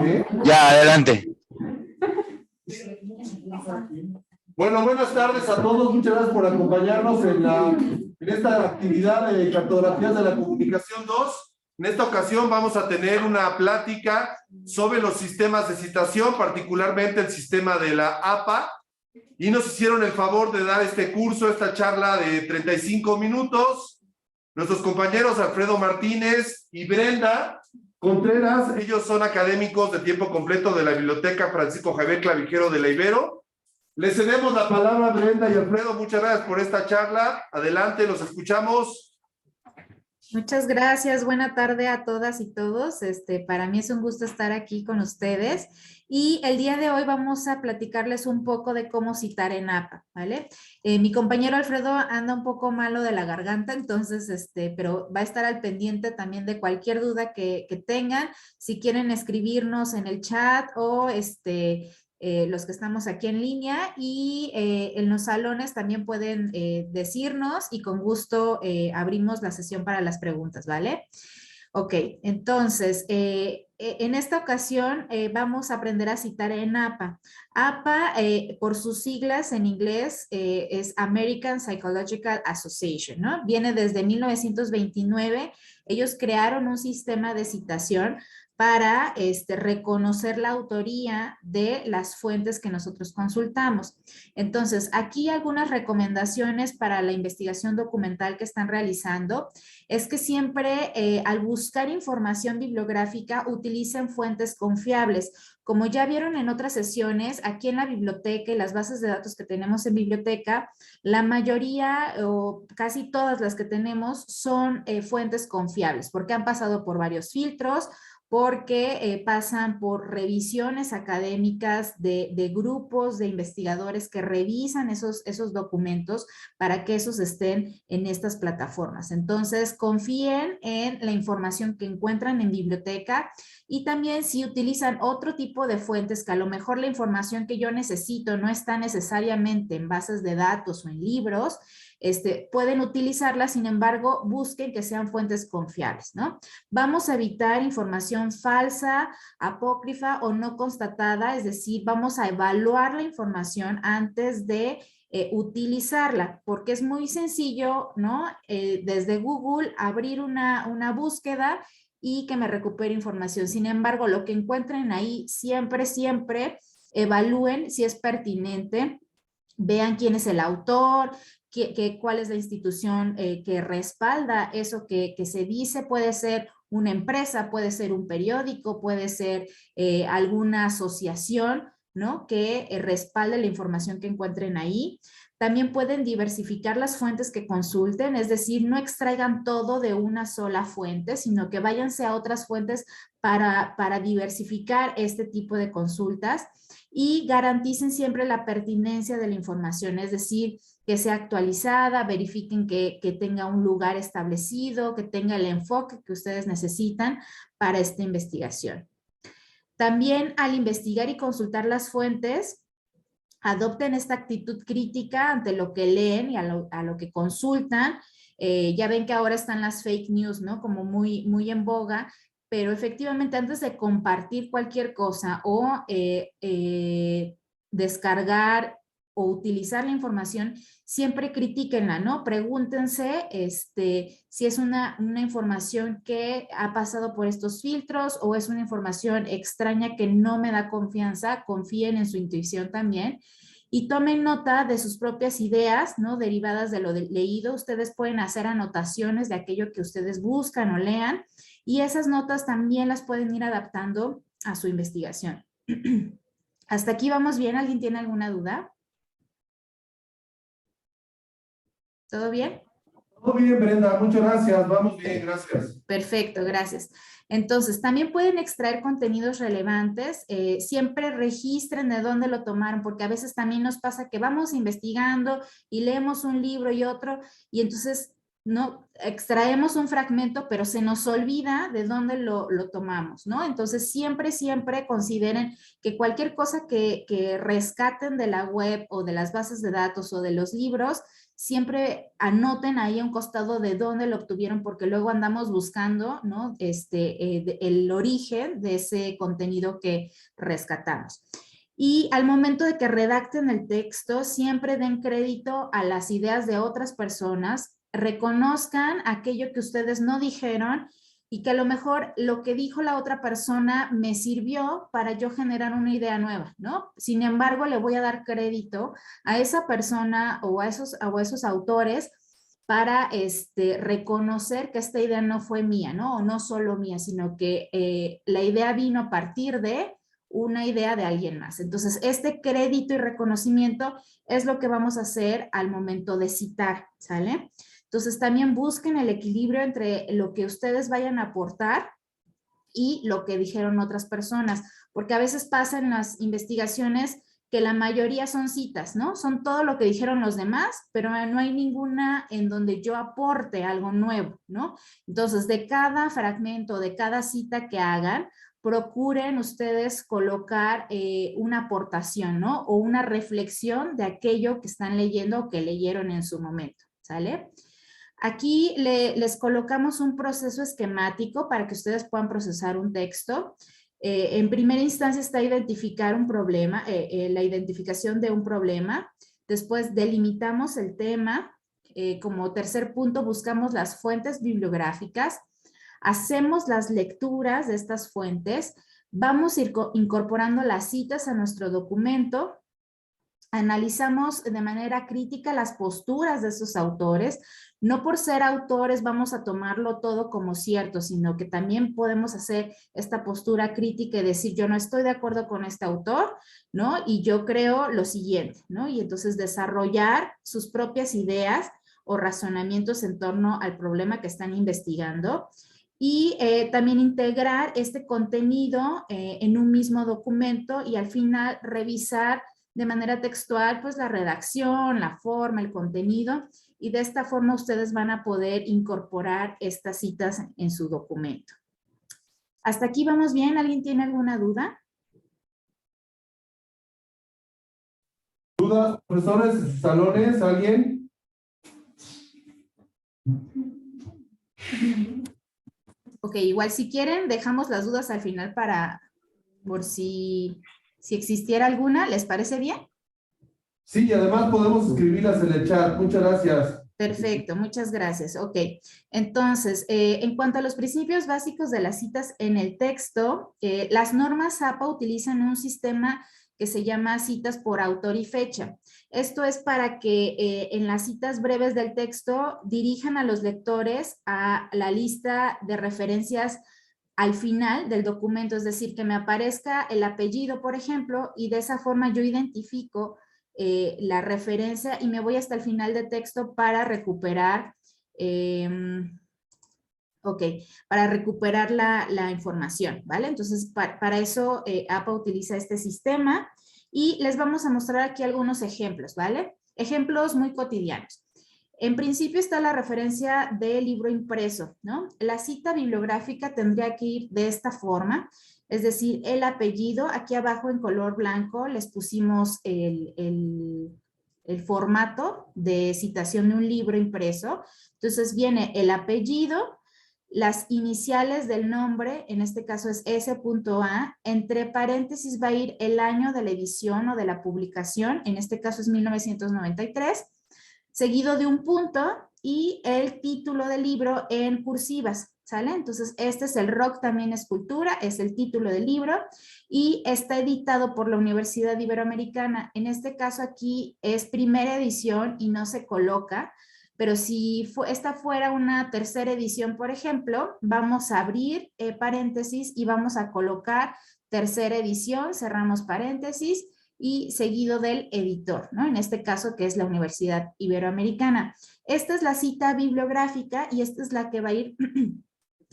¿Qué? Ya, adelante. Bueno, buenas tardes a todos. Muchas gracias por acompañarnos en esta actividad de cartografías de la comunicación 2. En esta ocasión vamos a tener una plática sobre los sistemas de citación, particularmente el sistema de la APA. Y nos hicieron el favor de dar este curso, esta charla de 35 minutos. Nuestros compañeros Alfredo Martínez y Brenda Contreras, ellos son académicos de tiempo completo de la Biblioteca Francisco Javier Clavijero de la Ibero. Les cedemos la palabra a Brenda y Alfredo. Muchas gracias por esta charla. Adelante, los escuchamos. Muchas gracias. Buena tarde a todas y todos. Para mí es un gusto estar aquí con ustedes. Y el día de hoy vamos a platicarles un poco de cómo citar en APA, ¿vale? Mi compañero Alfredo anda un poco malo de la garganta, entonces, pero va a estar al pendiente también de cualquier duda que tengan. Si quieren escribirnos en el chat o los que estamos aquí en línea y en los salones también pueden decirnos y con gusto abrimos la sesión para las preguntas, ¿vale? Ok, entonces, en esta ocasión vamos a aprender a citar en APA. APA, por sus siglas en inglés, es American Psychological Association, ¿no? Viene desde 1929. Ellos crearon un sistema de citación para reconocer la autoría de las fuentes que nosotros consultamos. Entonces, aquí algunas recomendaciones para la investigación documental que están realizando es que siempre al buscar información bibliográfica utilicen fuentes confiables. Como ya vieron en otras sesiones, aquí en la biblioteca y las bases de datos que tenemos en biblioteca, la mayoría o casi todas las que tenemos son fuentes confiables porque han pasado por varios filtros, porque pasan por revisiones académicas de grupos de investigadores que revisan esos documentos para que esos estén en estas plataformas. Entonces, confíen en la información que encuentran en biblioteca y también si utilizan otro tipo de fuentes que a lo mejor la información que yo necesito no está necesariamente en bases de datos o en libros, pueden utilizarlas, sin embargo, busquen que sean fuentes confiables, ¿no? Vamos a evitar información falsa, apócrifa o no constatada, es decir, vamos a evaluar la información antes de utilizarla, porque es muy sencillo, ¿no? Desde Google abrir una búsqueda y que me recupere información. Sin embargo, lo que encuentren ahí, siempre evalúen si es pertinente, vean quién es el autor, cuál es la institución que respalda eso que se dice. Puede ser una empresa, puede ser un periódico, puede ser alguna asociación, ¿no? Que respalde la información que encuentren ahí. También pueden diversificar las fuentes que consulten, es decir, no extraigan todo de una sola fuente, sino que váyanse a otras fuentes para diversificar este tipo de consultas y garanticen siempre la pertinencia de la información, es decir, que sea actualizada, verifiquen que tenga un lugar establecido, que tenga el enfoque que ustedes necesitan para esta investigación. También al investigar y consultar las fuentes, adopten esta actitud crítica ante lo que leen y a lo que consultan. Ya ven que ahora están las fake news, ¿no? Como muy en boga, pero efectivamente antes de compartir cualquier cosa o descargar o utilizar la información, siempre critíquenla, ¿no? Pregúntense si es una información que ha pasado por estos filtros o es una información extraña que no me da confianza. Confíen en su intuición también y tomen nota de sus propias ideas, ¿no? Derivadas de lo leído. Ustedes pueden hacer anotaciones de aquello que ustedes buscan o lean y esas notas también las pueden ir adaptando a su investigación. ¿Hasta aquí vamos bien? ¿Alguien tiene alguna duda? ¿Todo bien? Todo bien, Brenda. Muchas gracias. Vamos bien, gracias. Perfecto, gracias. Entonces, también pueden extraer contenidos relevantes. Siempre registren de dónde lo tomaron, porque a veces también nos pasa que vamos investigando y leemos un libro y otro, y entonces no extraemos un fragmento, pero se nos olvida de dónde lo tomamos, ¿no? Entonces, siempre consideren que cualquier cosa que rescaten de la web o de las bases de datos o de los libros, siempre anoten ahí a un costado de dónde lo obtuvieron, porque luego andamos buscando, ¿no? El origen de ese contenido que rescatamos. Y al momento de que redacten el texto, siempre den crédito a las ideas de otras personas, reconozcan aquello que ustedes no dijeron y que a lo mejor lo que dijo la otra persona me sirvió para yo generar una idea nueva, ¿no? Sin embargo, le voy a dar crédito a esa persona o a esos autores para reconocer que esta idea no fue mía, ¿no? O no solo mía, sino que la idea vino a partir de una idea de alguien más. Entonces, este crédito y reconocimiento es lo que vamos a hacer al momento de citar, ¿sale? Entonces, también busquen el equilibrio entre lo que ustedes vayan a aportar y lo que dijeron otras personas, porque a veces pasa en las investigaciones que la mayoría son citas, ¿no? Son todo lo que dijeron los demás, pero no hay ninguna en donde yo aporte algo nuevo, ¿no? Entonces, de cada fragmento, de cada cita que hagan, procuren ustedes colocar una aportación, ¿no? O una reflexión de aquello que están leyendo o que leyeron en su momento, ¿sale? Aquí les colocamos un proceso esquemático para que ustedes puedan procesar un texto. En primera instancia está identificar un problema, la identificación de un problema. Después delimitamos el tema. Como tercer punto buscamos las fuentes bibliográficas. Hacemos las lecturas de estas fuentes. Vamos a ir incorporando las citas a nuestro documento. Analizamos de manera crítica las posturas de esos autores. No por ser autores vamos a tomarlo todo como cierto, sino que también podemos hacer esta postura crítica y decir, yo no estoy de acuerdo con este autor, ¿no? Y yo creo lo siguiente, ¿no? Y entonces desarrollar sus propias ideas o razonamientos en torno al problema que están investigando. Y también integrar este contenido en un mismo documento y al final revisar de manera textual, pues la redacción, la forma, el contenido, y de esta forma ustedes van a poder incorporar estas citas en su documento. ¿Hasta aquí vamos bien? ¿Alguien tiene alguna duda? ¿Dudas, profesores, salones, alguien? Ok, igual si quieren, dejamos las dudas al final por si existiera alguna, ¿les parece bien? Sí, y además podemos escribirlas en el chat. Muchas gracias. Perfecto, muchas gracias. Ok, entonces, en cuanto a los principios básicos de las citas en el texto, las normas APA utilizan un sistema que se llama citas por autor y fecha. Esto es para que en las citas breves del texto dirijan a los lectores a la lista de referencias al final del documento, es decir, que me aparezca el apellido, por ejemplo, y de esa forma yo identifico la referencia y me voy hasta el final del texto para recuperar, para recuperar la información, ¿vale? Entonces, para eso APA utiliza este sistema y les vamos a mostrar aquí algunos ejemplos, ¿vale? Ejemplos muy cotidianos. En principio está la referencia del libro impreso, ¿no? La cita bibliográfica tendría que ir de esta forma, es decir, el apellido, aquí abajo en color blanco les pusimos el formato de citación de un libro impreso. Entonces viene el apellido, las iniciales del nombre, en este caso es S.A, entre paréntesis va a ir el año de la edición o de la publicación, en este caso es 1993, seguido de un punto y el título del libro en cursivas, ¿sale? Entonces, este es el ROC, también es cultura, es el título del libro y está editado por la Universidad Iberoamericana. En este caso aquí es primera edición y no se coloca, pero si esta fuera una tercera edición, por ejemplo, vamos a abrir paréntesis y vamos a colocar tercera edición, cerramos paréntesis, y seguido del editor, ¿no? En este caso que es la Universidad Iberoamericana. Esta es la cita bibliográfica y esta es la que va a ir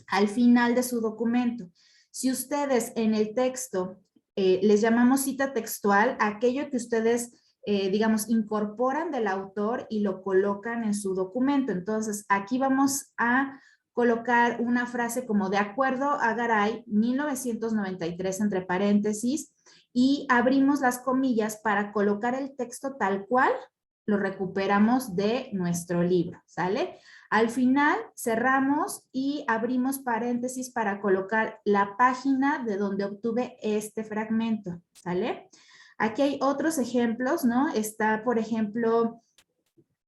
al final de su documento. Si ustedes en el texto les llamamos cita textual, aquello que ustedes, digamos, incorporan del autor y lo colocan en su documento. Entonces, aquí vamos a colocar una frase como de acuerdo a Garay, 1993 entre paréntesis, y abrimos las comillas para colocar el texto tal cual lo recuperamos de nuestro libro, ¿sale? Al final cerramos y abrimos paréntesis para colocar la página de donde obtuve este fragmento, ¿sale? Aquí hay otros ejemplos, ¿no? Está, por ejemplo,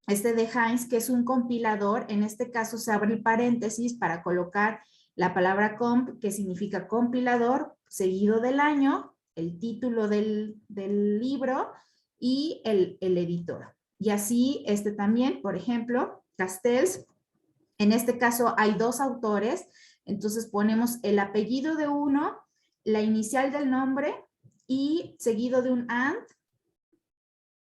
este de Heinz, que es un compilador. En este caso se abre el paréntesis para colocar la palabra comp, que significa compilador, seguido del año, el título del libro y el editor. Y así este también, por ejemplo, Castells. En este caso hay dos autores, entonces ponemos el apellido de uno, la inicial del nombre y seguido de un and,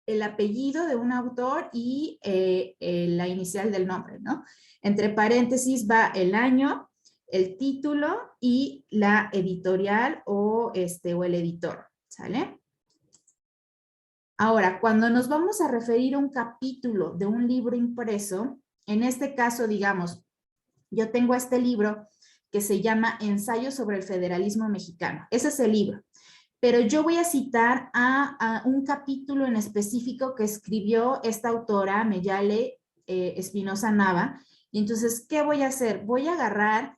el apellido de un autor y la inicial del nombre, ¿no? Entre paréntesis va el año, el título y la editorial o el editor, ¿sale? Ahora, cuando nos vamos a referir a un capítulo de un libro impreso, en este caso, digamos, yo tengo este libro que se llama Ensayo sobre el Federalismo Mexicano. Ese es el libro. Pero yo voy a citar a un capítulo en específico que escribió esta autora, Meyale Espinosa Nava. Y entonces, ¿qué voy a hacer? Voy a agarrar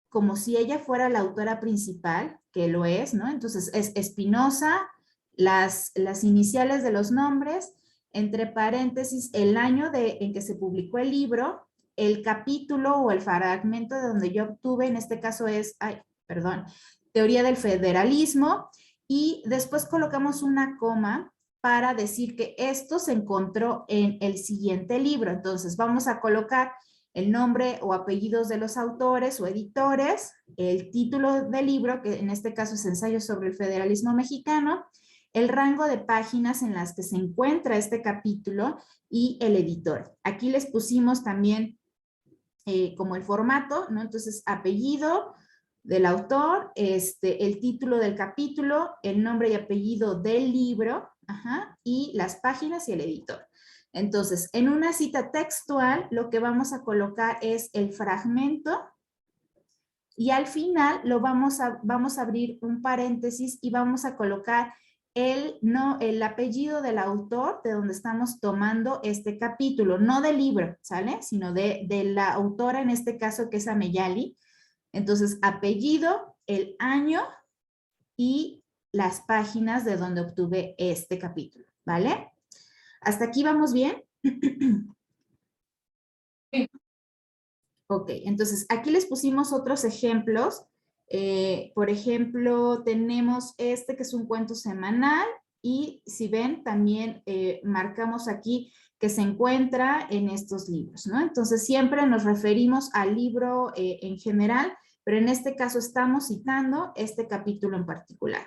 como si ella fuera la autora principal, que lo es, ¿no? Entonces, es Espinosa, las iniciales de los nombres, entre paréntesis, el año en que se publicó el libro, el capítulo o el fragmento de donde yo obtuve, en este caso es, Teoría del Federalismo, y después colocamos una coma para decir que esto se encontró en el siguiente libro. Entonces vamos a colocar el nombre o apellidos de los autores o editores, el título del libro, que en este caso es Ensayo sobre el Federalismo Mexicano, el rango de páginas en las que se encuentra este capítulo y el editor. Aquí les pusimos también como el formato, ¿no? Entonces, apellido del autor, el título del capítulo, el nombre y apellido del libro, y las páginas y el editor. Entonces, en una cita textual, lo que vamos a colocar es el fragmento y al final vamos a abrir un paréntesis y vamos a colocar el apellido del autor de donde estamos tomando este capítulo, no del libro, ¿sale? Sino de la autora, en este caso, que es Ameyali. Entonces, apellido, el año y las páginas de donde obtuve este capítulo, ¿vale? ¿Hasta aquí vamos bien? Sí. Ok, entonces aquí les pusimos otros ejemplos. Por ejemplo, tenemos este que es un cuento semanal y si ven también marcamos aquí que se encuentra en estos libros, ¿no? Entonces siempre nos referimos al libro en general, pero en este caso estamos citando este capítulo en particular.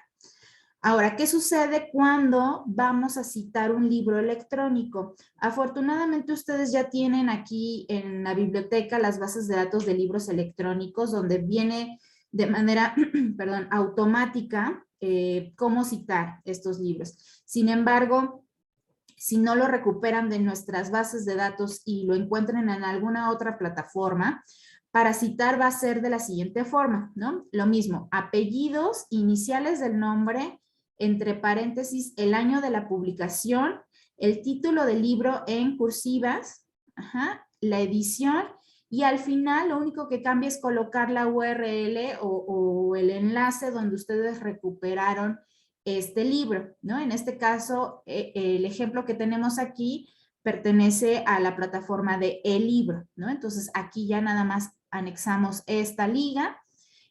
Ahora, ¿qué sucede cuando vamos a citar un libro electrónico? Afortunadamente ustedes ya tienen aquí en la biblioteca las bases de datos de libros electrónicos donde viene de manera, automática cómo citar estos libros. Sin embargo, si no lo recuperan de nuestras bases de datos y lo encuentran en alguna otra plataforma, para citar va a ser de la siguiente forma, ¿no? Lo mismo, apellidos, iniciales del nombre, entre paréntesis, el año de la publicación, el título del libro en cursivas, la edición, y al final lo único que cambia es colocar la URL o el enlace donde ustedes recuperaron este libro, ¿no? En este caso, el ejemplo que tenemos aquí pertenece a la plataforma de El Libro, ¿no? Entonces aquí ya nada más anexamos esta liga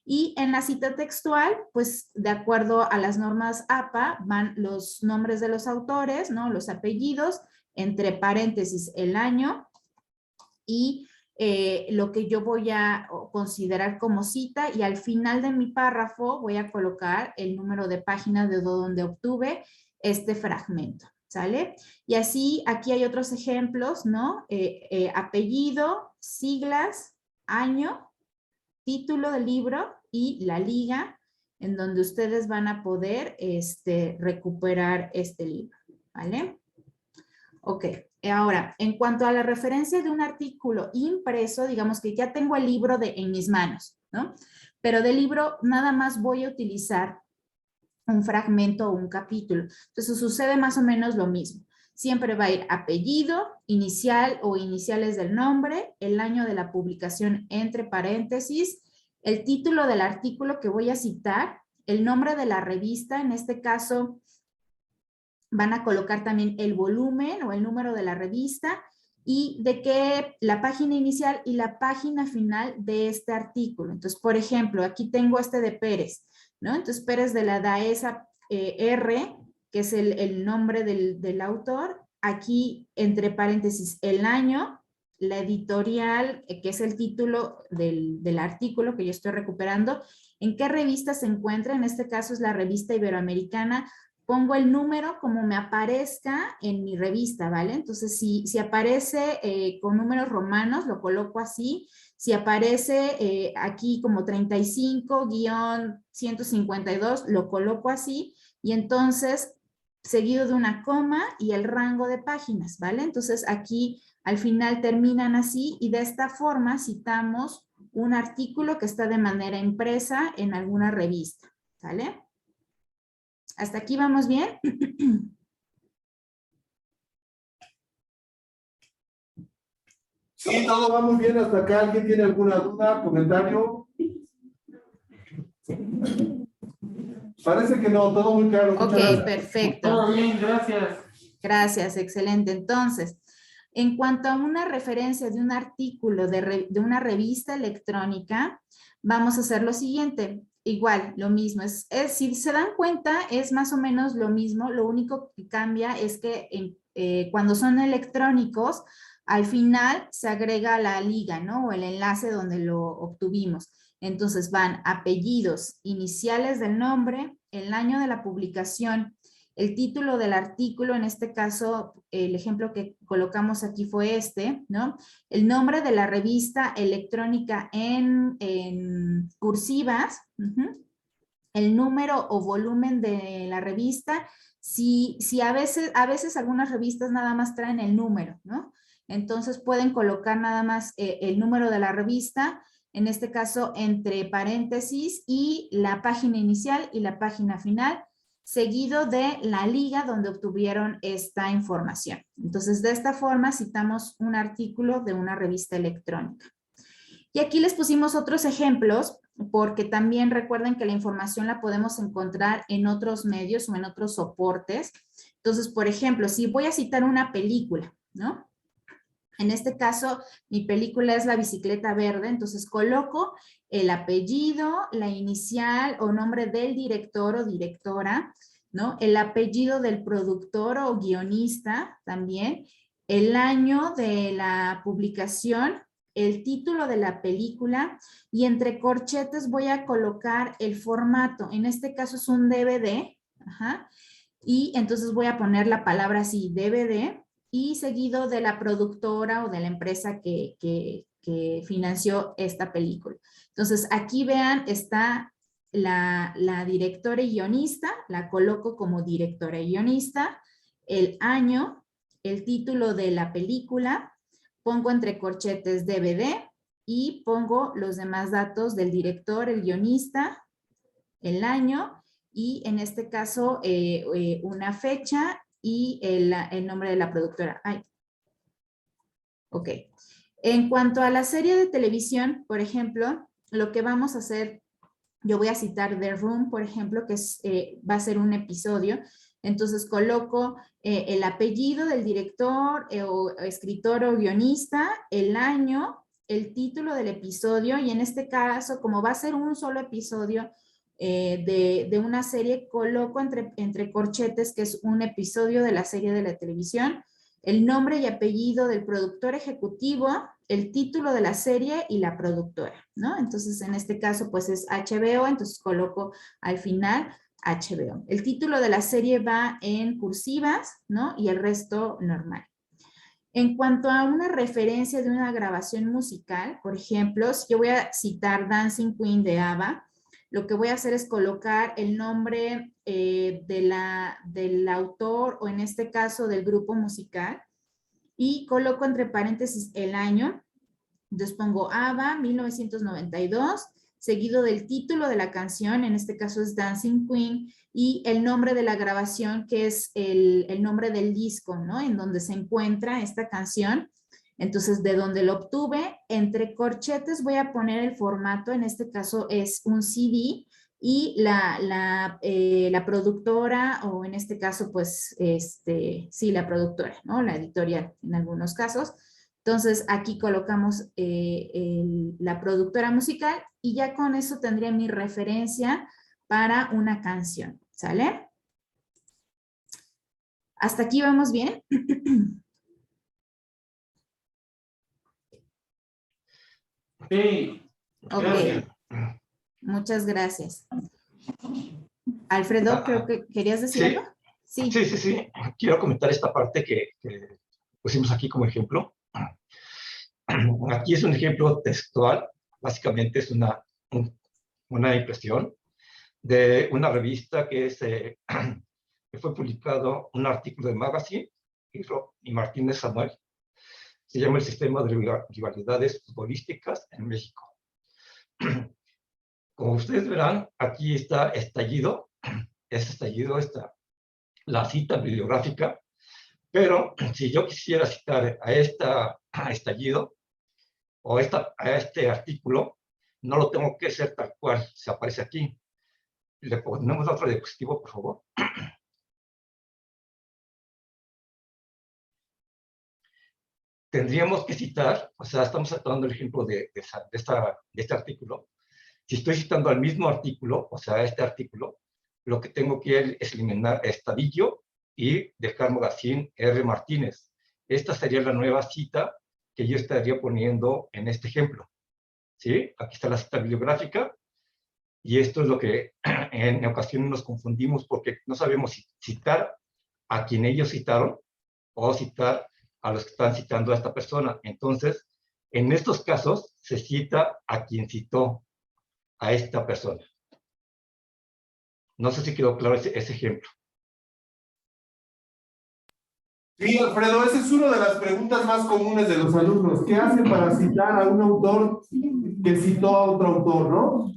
y en la cita textual, pues de acuerdo a las normas APA, van los nombres de los autores, ¿no? Los apellidos, entre paréntesis el año y lo que yo voy a considerar como cita y al final de mi párrafo voy a colocar el número de páginas de donde obtuve este fragmento, ¿sale? Y así aquí hay otros ejemplos, ¿no? Apellido, siglas, año, título del libro y la liga en donde ustedes van a poder recuperar este libro, ¿vale? Ok, ahora, en cuanto a la referencia de un artículo impreso, digamos que ya tengo el libro en mis manos, ¿no? Pero del libro nada más voy a utilizar un fragmento o un capítulo. Entonces sucede más o menos lo mismo. siempre va a ir apellido, inicial o iniciales del nombre, el año de la publicación entre paréntesis, el título del artículo que voy a citar, el nombre de la revista, en este caso van a colocar también el volumen o el número de la revista y de qué la página inicial y la página final de este artículo. Entonces, por ejemplo, aquí tengo este de Pérez, ¿no? Entonces, Pérez de la Dehesa R, que es el nombre del autor. Aquí, entre paréntesis, el año, la editorial, que es el título del artículo que yo estoy recuperando. ¿En qué revista se encuentra? En este caso es la revista Iberoamericana. Pongo el número como me aparezca en mi revista, ¿vale? Entonces, si aparece con números romanos, lo coloco así. Si aparece aquí como 35-152, lo coloco así. Y entonces, seguido de una coma y el rango de páginas, ¿vale? Entonces, aquí al final terminan así y de esta forma citamos un artículo que está de manera impresa en alguna revista, ¿vale? ¿Hasta aquí vamos bien? Sí, todo va muy bien hasta acá. ¿Alguien tiene alguna duda, comentario? Parece que no, todo muy claro. Muchas gracias. Perfecto. Todo bien, gracias. Gracias, excelente. Entonces, en cuanto a una referencia de un artículo de una revista electrónica, vamos a hacer lo siguiente. Igual, lo mismo. Si se dan cuenta, es más o menos lo mismo. Lo único que cambia es que cuando son electrónicos, al final se agrega la liga, ¿no? O el enlace donde lo obtuvimos. Entonces van apellidos, iniciales del nombre, el año de la publicación, el título del artículo, en este caso, el ejemplo que colocamos aquí fue este, ¿no? El nombre de la revista electrónica en cursivas, el número o volumen de la revista, si a veces algunas revistas nada más traen el número, ¿no? Entonces pueden colocar nada más el número de la revista, en este caso entre paréntesis y la página inicial y la página final, seguido de la liga donde obtuvieron esta información. Entonces, de esta forma citamos un artículo de una revista electrónica. Y aquí les pusimos otros ejemplos, porque también recuerden que la información la podemos encontrar en otros medios o en otros soportes. Entonces, por ejemplo, si voy a citar una película, ¿no? En este caso, mi película es La Bicicleta Verde, entonces coloco el apellido, la inicial o nombre del director o directora, ¿no? El apellido del productor o guionista también, el año de la publicación, el título de la película y entre corchetes voy a colocar el formato. En este caso es un DVD, y entonces voy a poner la palabra así, DVD, y seguido de la productora o de la empresa que financió esta película. Entonces, aquí vean, está la directora y guionista, la coloco como directora y guionista, el año, el título de la película, pongo entre corchetes DVD y pongo los demás datos del director, el guionista, el año y en este caso una fecha y el nombre de la productora. Ay. Ok. En cuanto a la serie de televisión, por ejemplo, lo que vamos a hacer, yo voy a citar The Room, por ejemplo, que va a ser un episodio. Entonces coloco el apellido del director o escritor o guionista, el año, el título del episodio y en este caso, como va a ser un solo episodio de una serie, coloco entre corchetes que es un episodio de la serie de la televisión, el nombre y apellido del productor ejecutivo, el título de la serie y la productora, ¿no? Entonces, en este caso, pues es HBO, entonces coloco al final HBO. El título de la serie va en cursivas, ¿no? Y el resto normal. En cuanto a una referencia de una grabación musical, por ejemplo, si yo voy a citar Dancing Queen de ABBA, lo que voy a hacer es colocar el nombre del autor o en este caso del grupo musical y coloco entre paréntesis el año. Entonces pongo ABBA 1992, seguido del título de la canción, en este caso es Dancing Queen, y el nombre de la grabación, que es el nombre del disco, ¿no? En donde se encuentra esta canción. Entonces, de donde lo obtuve, entre corchetes voy a poner el formato, en este caso es un CD, y la productora, o en este caso, pues, sí, la productora, ¿no? La editorial, en algunos casos. Entonces, aquí colocamos la productora musical y ya con eso tendría mi referencia para una canción, ¿sale? ¿Hasta aquí vamos bien? Sí, Ok, gracias. muchas gracias. Alfredo, creo que querías decir algo. Sí, Sí. sí. Quiero comentar esta parte que pusimos aquí como ejemplo. Aquí es un ejemplo textual. Básicamente es una impresión de una revista que fue publicado un artículo de Magazine y Martínez Samuel. Se llama El sistema de rivalidades futbolísticas en México. Como ustedes verán, aquí está estallido. Es estallido la cita bibliográfica. Pero si yo quisiera citar a estallido o a este artículo, no lo tengo que hacer tal cual se aparece aquí. Le ponemos otro diapositivo, por favor. Tendríamos que citar, o sea, estamos dando el ejemplo de este artículo. Si estoy citando al mismo artículo, o sea, este artículo, lo que tengo que es eliminar Estadillo y dejar Magazine R. Martínez. Esta sería la nueva cita que yo estaría poniendo en este ejemplo. ¿Sí? Aquí está la cita bibliográfica y esto es lo que en ocasiones nos confundimos porque no sabemos si citar a quien ellos citaron o citar a los que están citando a esta persona. Entonces, en estos casos se cita a quien citó a esta persona. No sé si quedó claro ese ejemplo. Sí, Alfredo, esa es una de las preguntas más comunes de los alumnos. ¿Qué hacen para citar a un autor que citó a otro autor, no?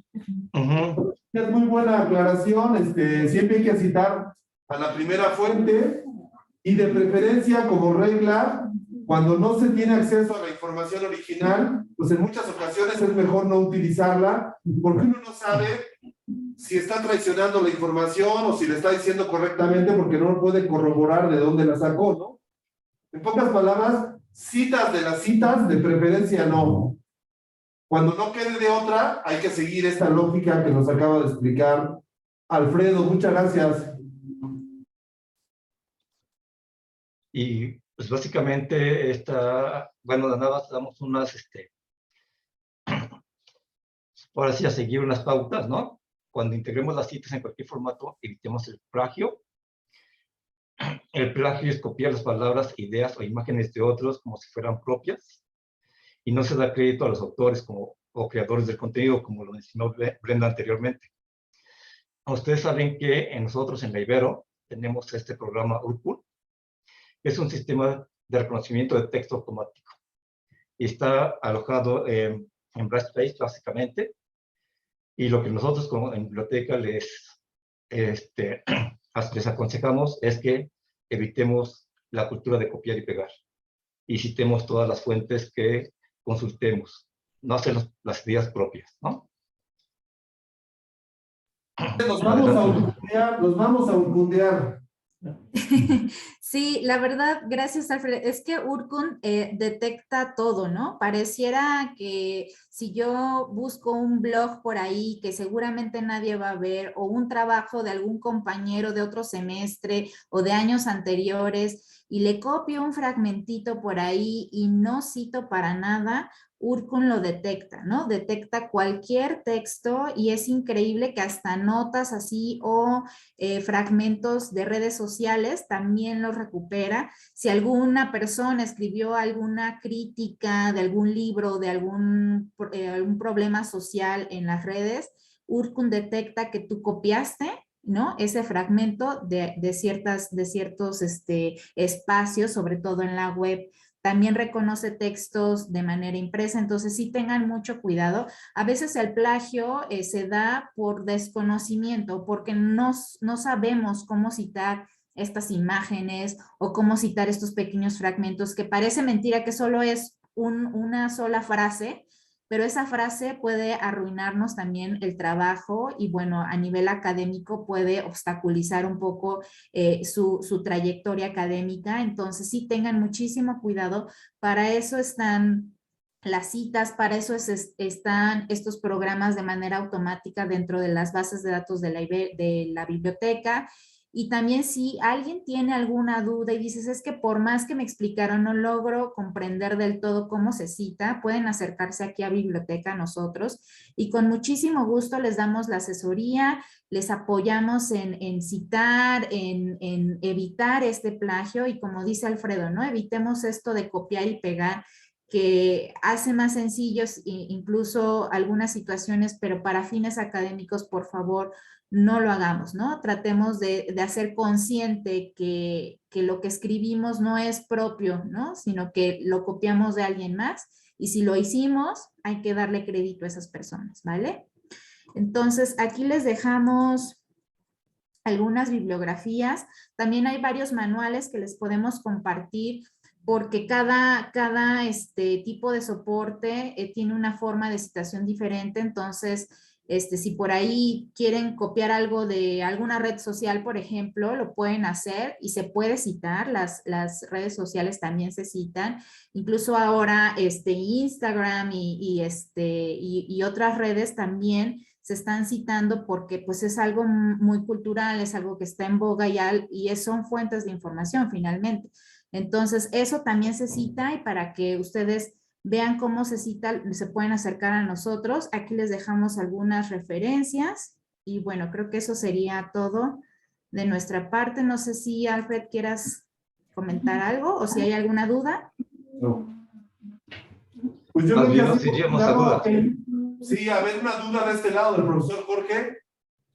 Es muy buena aclaración. Siempre hay que citar a la primera fuente y de preferencia como regla, cuando no se tiene acceso a la información original, pues en muchas ocasiones es mejor no utilizarla porque uno no sabe si está traicionando la información o si le está diciendo correctamente porque no puede corroborar de dónde la sacó, ¿no? En pocas palabras, citas de las citas, de preferencia no. Cuando no quede de otra, hay que seguir esta lógica que nos acaba de explicar Alfredo. Muchas gracias. Y pues básicamente bueno, de nada damos ahora sí a seguir unas pautas, ¿no? Cuando integremos las citas en cualquier formato, evitemos el plagio. El plagio es copiar las palabras, ideas o imágenes de otros como si fueran propias y no se da crédito a los autores o creadores del contenido, como lo mencionó Brenda anteriormente. Ustedes saben que nosotros en la Ibero tenemos este programa Urkul. Es un sistema de reconocimiento de texto automático y está alojado en Brightspace básicamente. Y lo que nosotros como en biblioteca les aconsejamos es que evitemos la cultura de copiar y pegar y citemos todas las fuentes que consultemos, no hacer las ideas propias, ¿no? Nos vamos a urcundear. Sí, la verdad, gracias, Alfred. Es que Urkun detecta todo, ¿no? Pareciera que si yo busco un blog por ahí que seguramente nadie va a ver, o un trabajo de algún compañero de otro semestre o de años anteriores, y le copio un fragmentito por ahí y no cito para nada, Urkun lo detecta, ¿no? Detecta cualquier texto y es increíble que hasta notas así o fragmentos de redes sociales también los recupera. Si alguna persona escribió alguna crítica de algún libro, de algún problema social en las redes, Urkun detecta que tú copiaste, ¿no? Ese fragmento de ciertos espacios, sobre todo en la web. también reconoce textos de manera impresa, entonces sí tengan mucho cuidado. A veces el plagio se da por desconocimiento, porque no sabemos cómo citar estas imágenes o cómo citar estos pequeños fragmentos que parece mentira que solo es una sola frase, pero esa frase puede arruinarnos también el trabajo y bueno, a nivel académico puede obstaculizar un poco su trayectoria académica. Entonces sí tengan muchísimo cuidado. Para eso están las citas, para eso están estos programas de manera automática dentro de las bases de datos de la biblioteca. Y también si alguien tiene alguna duda y dices, es que por más que me explicaron, no logro comprender del todo cómo se cita, pueden acercarse aquí a biblioteca a nosotros y con muchísimo gusto les damos la asesoría, les apoyamos en citar, en evitar este plagio y como dice Alfredo, ¿no? Evitemos esto de copiar y pegar que hace más sencillos incluso algunas situaciones, pero para fines académicos, por favor, no lo hagamos, ¿no? Tratemos de hacer consciente que lo que escribimos no es propio, ¿no? Sino que lo copiamos de alguien más y si lo hicimos, hay que darle crédito a esas personas, ¿vale? Entonces, aquí les dejamos algunas bibliografías. También hay varios manuales que les podemos compartir porque cada tipo de soporte tiene una forma de citación diferente, entonces si por ahí quieren copiar algo de alguna red social, por ejemplo, lo pueden hacer y se puede citar, las redes sociales también se citan, incluso ahora Instagram y otras redes también se están citando porque pues es algo muy cultural, es algo que está en boga y son fuentes de información finalmente. Entonces, eso también se cita y para que ustedes vean cómo se cita, se pueden acercar a nosotros. Aquí les dejamos algunas referencias y bueno, creo que eso sería todo de nuestra parte. No sé si Alfred quieras comentar algo o si hay alguna duda. No. Pues yo Más creo bien que nos iríamos a dudas. sí, a ver, una duda de este lado del profesor Jorge.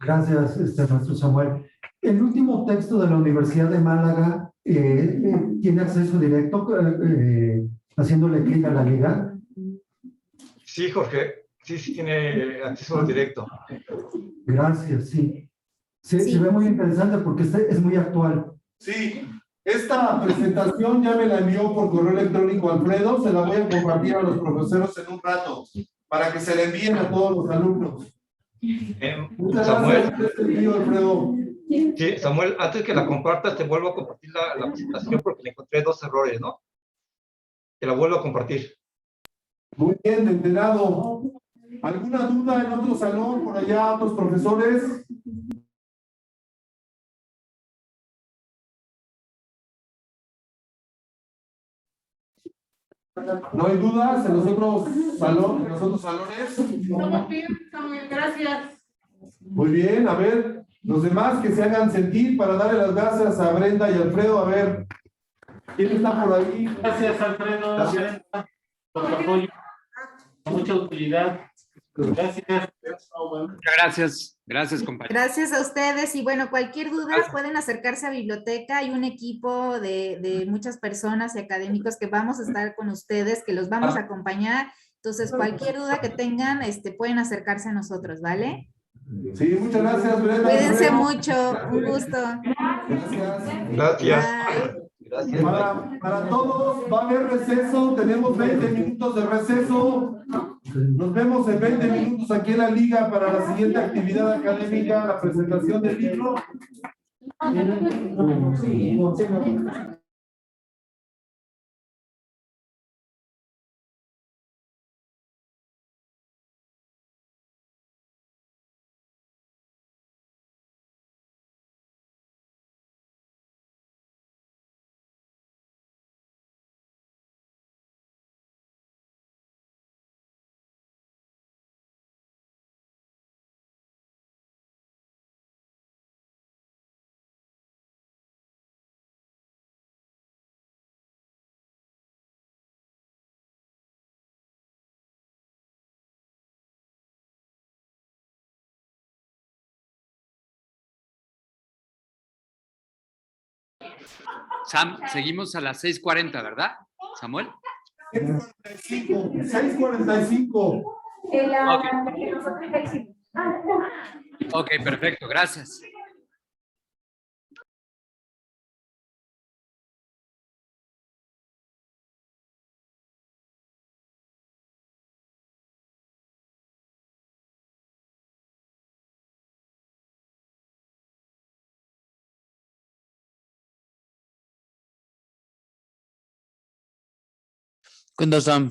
Gracias, maestro Samuel. El último texto de la Universidad de Málaga tiene acceso directo haciéndole clic a la liga. Sí, Jorge, sí tiene acceso directo. Gracias, sí. Se Sí. ve muy interesante porque es muy actual. Sí, esta presentación ya me la envió por correo electrónico Alfredo, se la voy a compartir a los profesores en un rato, para que se la envíen a todos los alumnos. Muchas Samuel, gracias por este envío, Alfredo. sí, Samuel, antes que la compartas, te vuelvo a compartir la presentación porque le encontré 2 errores, ¿no? Te la vuelvo a compartir. Muy bien, enterado. ¿Alguna duda en otro salón, por allá, otros profesores? ¿No hay dudas en los otros salones? Estamos bien, Samuel, gracias. Muy bien, a ver, los demás que se hagan sentir para darle las gracias a Brenda y Alfredo. A ver, ¿quién está por ahí? Gracias, Alfredo. Gracias. Por tu apoyo. Con mucha utilidad. Gracias. Gracias, compañero. Gracias a ustedes y bueno, cualquier duda pueden acercarse a biblioteca. Hay un equipo de muchas personas y académicos que vamos a estar con ustedes, que los vamos a acompañar. Entonces, cualquier duda que tengan, pueden acercarse a nosotros, ¿vale? Sí, muchas gracias, Brenda. Cuídense Alfredo. mucho, un gusto. Gracias. Gracias. Bye. Gracias. Para todos va a haber receso, tenemos 20 minutos de receso. Nos vemos en 20 minutos aquí en la liga para la siguiente actividad académica, la presentación del libro. Sam, seguimos a las 6:40, ¿verdad? Samuel. 6:45. Ok, perfecto, gracias. ¿Qué onda, Sam?